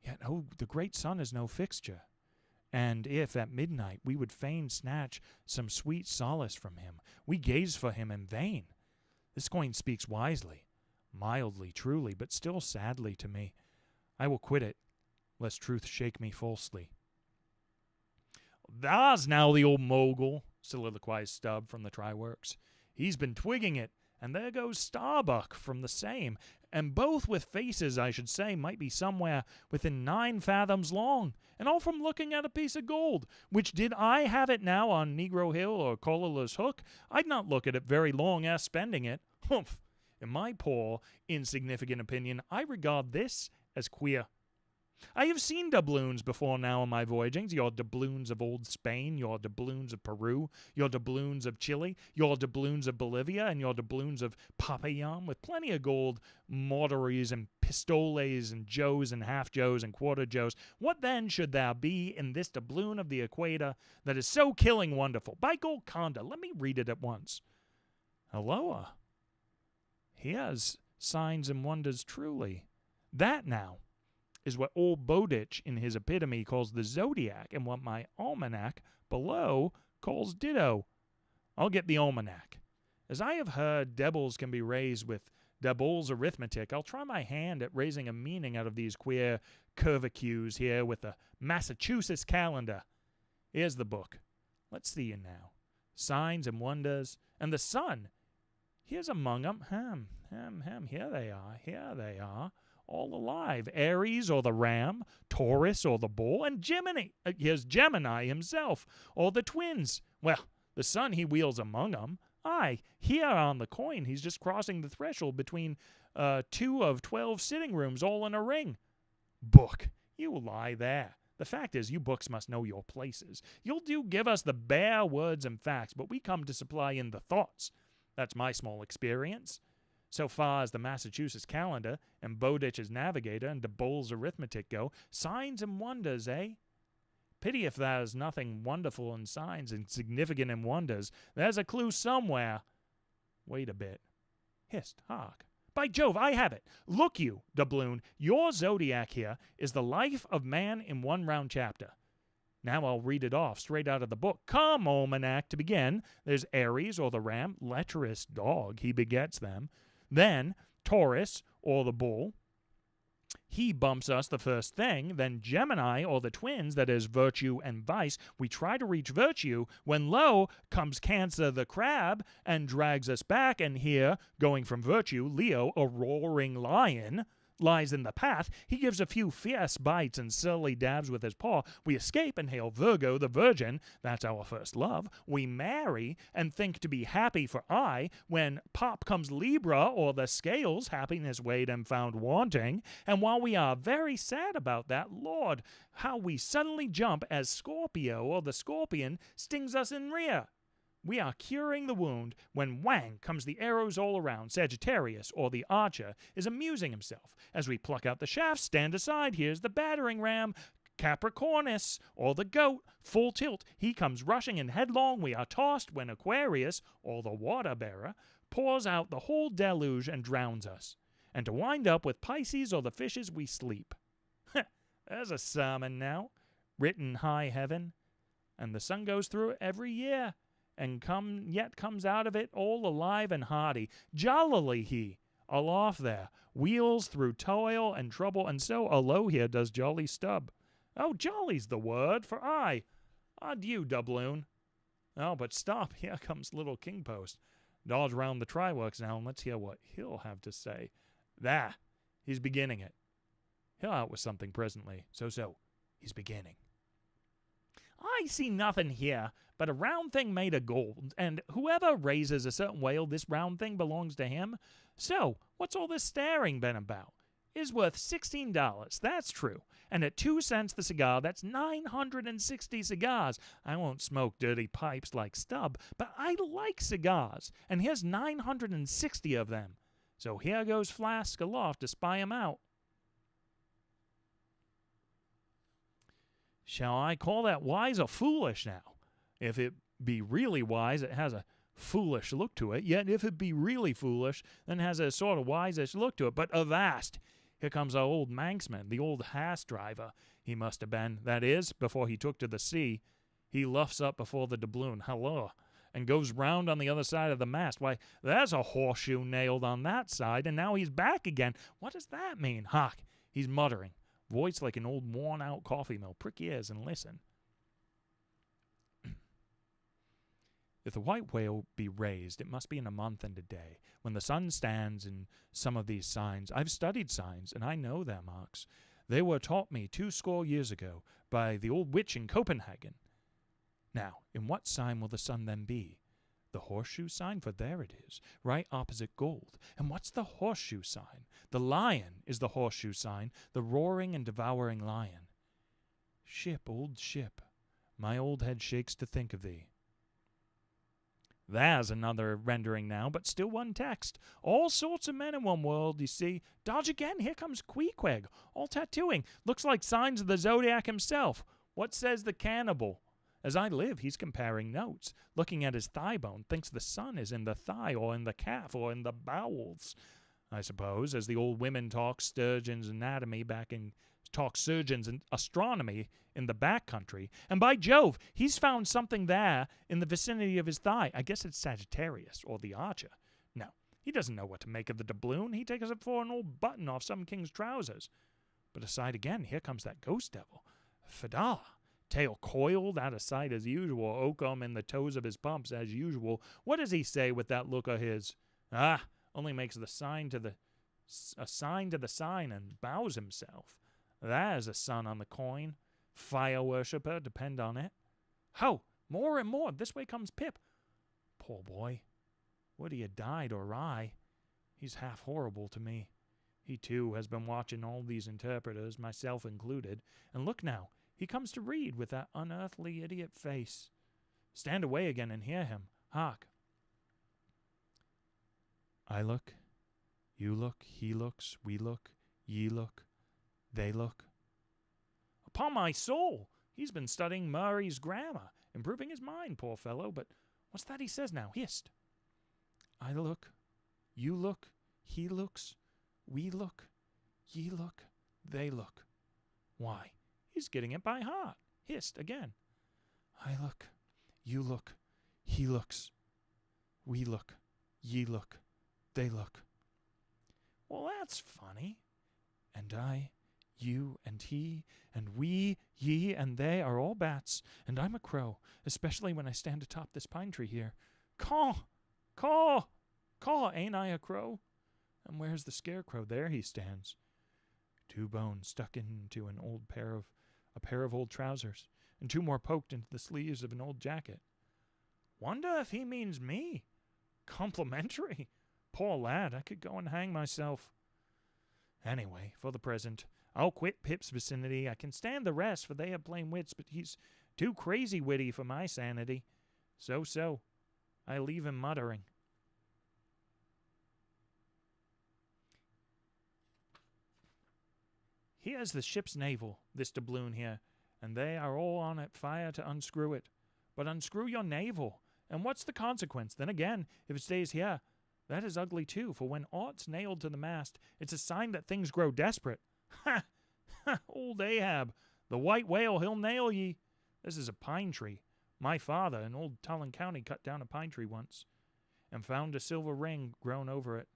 Yet, oh, the great sun is no fixture. And if at midnight we would fain snatch some sweet solace from him, we gaze for him in vain. This coin speaks wisely, mildly, truly, but still sadly to me. I will quit it, lest truth shake me falsely. There's now the old mogul, soliloquized Stubb from the try-works. He's been twigging it, and there goes Starbuck from the same, and both with faces, I should say, might be somewhere within 9 fathoms long, and all from looking at a piece of gold, which did I have it now on Negro Hill or Collarless Hook, I'd not look at it very long ere spending it. Humph! In my poor, insignificant opinion, I regard this as queer. I have seen doubloons before now in my voyagings, your doubloons of old Spain, your doubloons of Peru, your doubloons of Chile, your doubloons of Bolivia, and your doubloons of Papillon, with plenty of gold mortaries and pistoles and joes and half-joes and quarter-joes. What then should there be in this doubloon of the equator that is so killing wonderful? By Golconda, let me read it at once. Halloa! Here's signs and wonders truly. That now is what old Bowditch in his epitome calls the zodiac, and what my almanac below calls ditto. I'll get the almanac. As I have heard devils can be raised with Debol's arithmetic, I'll try my hand at raising a meaning out of these queer curvicues here with the Massachusetts calendar. Here's the book. Let's see you now. Signs and wonders, and the sun. Here's among them. Here they are. All alive. Aries or the ram, Taurus or the bull, and Gemini. Here's Gemini himself, or the twins. Well, the sun he wheels among them. Aye, here on the coin he's just crossing the threshold between 2 of 12 sitting rooms all in a ring. Book, you lie there. The fact is, you books must know your places. You'll do give us the bare words and facts, but we come to supply in the thoughts. That's my small experience. So far as the Massachusetts calendar and Bowditch's navigator and Debol's arithmetic go, signs and wonders, eh? Pity if there's nothing wonderful in signs and significant in wonders. There's a clue somewhere. Wait a bit. Hist, hark. By Jove, I have it. Look you, Doubloon, your zodiac here is the life of man in one round chapter. Now I'll read it off straight out of the book. Come, almanac, to begin. There's Aries, or the ram, lecherous dog, he begets them. Then Taurus, or the bull, he bumps us the first thing. Then Gemini, or the twins, that is virtue and vice. We try to reach virtue, when lo, comes Cancer the crab, and drags us back, and here, going from virtue, Leo, a roaring lion, lies in the path. He gives a few fierce bites and silly dabs with his paw. We escape and hail Virgo the virgin. That's our first love. We marry and think to be happy for aye, when pop comes Libra, or the scales, happiness weighed and found wanting. And while we are very sad about that, Lord, how we suddenly jump as Scorpio, or the scorpion, stings us in rear. We are curing the wound when whang comes the arrows all around. Sagittarius, or the archer, is amusing himself. As we pluck out the shafts, stand aside, here's the battering ram. Capricornus, or the goat, full tilt, he comes rushing and headlong. We are tossed when Aquarius, or the water-bearer, pours out the whole deluge and drowns us. And to wind up with Pisces, or the fishes, we sleep. There's a sermon now, written high heaven. And the sun goes through it every year, and yet comes out of it all alive and hearty. Jollily he, aloft there, wheels through toil and trouble, and so alow here does jolly Stubb. Oh, jolly's the word, for I. Adieu, Doubloon. Oh, but stop, here comes little King Post. Dodge round the try-works now, and let's hear what he'll have to say. There, he's beginning it. He'll out with something presently. So, he's beginning. I see nothing here but a round thing made of gold, and whoever raises a certain whale, this round thing belongs to him. So, what's all this staring been about? Is worth $16, that's true, and at 2 cents the cigar, that's 960 cigars. I won't smoke dirty pipes like Stubb, but I like cigars, and here's 960 of them. So here goes Flask aloft to spy 'em out. Shall I call that wise or foolish now? If it be really wise, it has a foolish look to it. Yet if it be really foolish, then has a sort of wise-ish look to it. But avast! Here comes our old Manxman, the old Haas-driver. He must have been, that is, before he took to the sea. He luffs up before the doubloon, halloa, and goes round on the other side of the mast. Why, there's a horseshoe nailed on that side, and now he's back again. What does that mean? Hark! He's muttering. Voice like an old worn-out coffee mill. Prick ears and listen. If the white whale be raised, it must be in a month and a day, when the sun stands in some of these signs. I've studied signs, and I know their marks. They were taught me 20 years ago by the old witch in Copenhagen. Now, in what sign will the sun then be? The horseshoe sign, for there it is, right opposite gold. And what's the horseshoe sign? The lion is the horseshoe sign, the roaring and devouring lion. Ship, old ship, my old head shakes to think of thee. There's another rendering now, but still one text. All sorts of men in one world, you see. Dodge again, here comes Queequeg, all tattooing. Looks like signs of the Zodiac himself. What says the cannibal? As I live, he's comparing notes. Looking at his thigh bone, thinks the sun is in the thigh or in the calf or in the bowels. I suppose, as the old women talk surgeons and astronomy in the back country. And by Jove, he's found something there in the vicinity of his thigh. I guess it's Sagittarius or the Archer. No, he doesn't know what to make of the doubloon. He takes it for an old button off some king's trousers. But aside again, here comes that ghost devil. Fada, tail coiled, out of sight as usual, oakum in the toes of his pumps as usual. What does he say with that look of his? Only makes a sign to the sign and bows himself. There's a sun on the coin. Fire worshipper, depend on it. Ho! More and more. This way comes Pip. Poor boy. Would he had died or I? He's half horrible to me. He, too, has been watching all these interpreters, myself included. And look now, he comes to read with that unearthly idiot face. Stand away again and hear him. Hark. I look, you look, he looks, we look, ye look, they look. Upon my soul, he's been studying Murray's grammar, improving his mind, poor fellow, but what's that he says now? Hist. I look, you look, he looks, we look, ye look, they look. Why, he's getting it by heart. Hist again. I look, you look, he looks, we look, ye look, they look. Well, that's funny. And I, you, and he, and we, ye, and they are all bats, and I'm a crow, especially when I stand atop this pine tree here. Caw, caw, caw, ain't I a crow? And where's the scarecrow? There he stands. 2 bones stuck into a pair of old trousers, and 2 more poked into the sleeves of an old jacket. Wonder if he means me. Complimentary. Poor lad, I could go and hang myself. Anyway, for the present, I'll quit Pip's vicinity. I can stand the rest, for they have plain wits, but he's too crazy witty for my sanity. So, I leave him muttering. Here's the ship's navel, this doubloon here, and they are all on it fire to unscrew it. But unscrew your navel, and what's the consequence? Then again, if it stays here, that is ugly too, for when aught's nailed to the mast, it's a sign that things grow desperate. Ha! Ha! Old Ahab, the white whale, he'll nail ye. This is a pine tree. My father in old Tullen County cut down a pine tree once, and found a silver ring grown over it.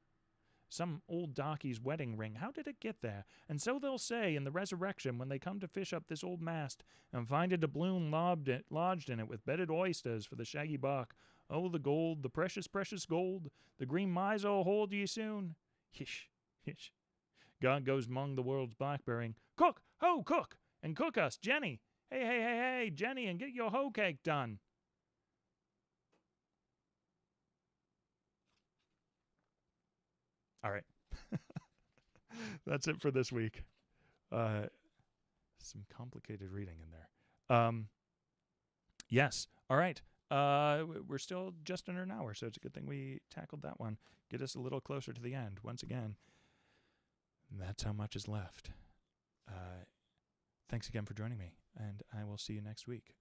Some old darky's wedding ring. How did it get there? And so they'll say in the resurrection when they come to fish up this old mast and find a doubloon lodged in it with bedded oysters for the shaggy bark. Oh, the gold, the precious, precious gold, the green miser'll hold ye soon. Hish, hish. God goes among the world's blackberrying. Cook, ho, cook, and cook us, Jenny. Hey, hey, hey, hey, Jenny, and get your hoe cake done. All right. That's it for this week. Some complicated reading in there. Yes. All right. We're still just under an hour, so it's a good thing we tackled that one. Get us a little closer to the end. Once again, that's how much is left. Thanks again for joining me, and I will see you next week.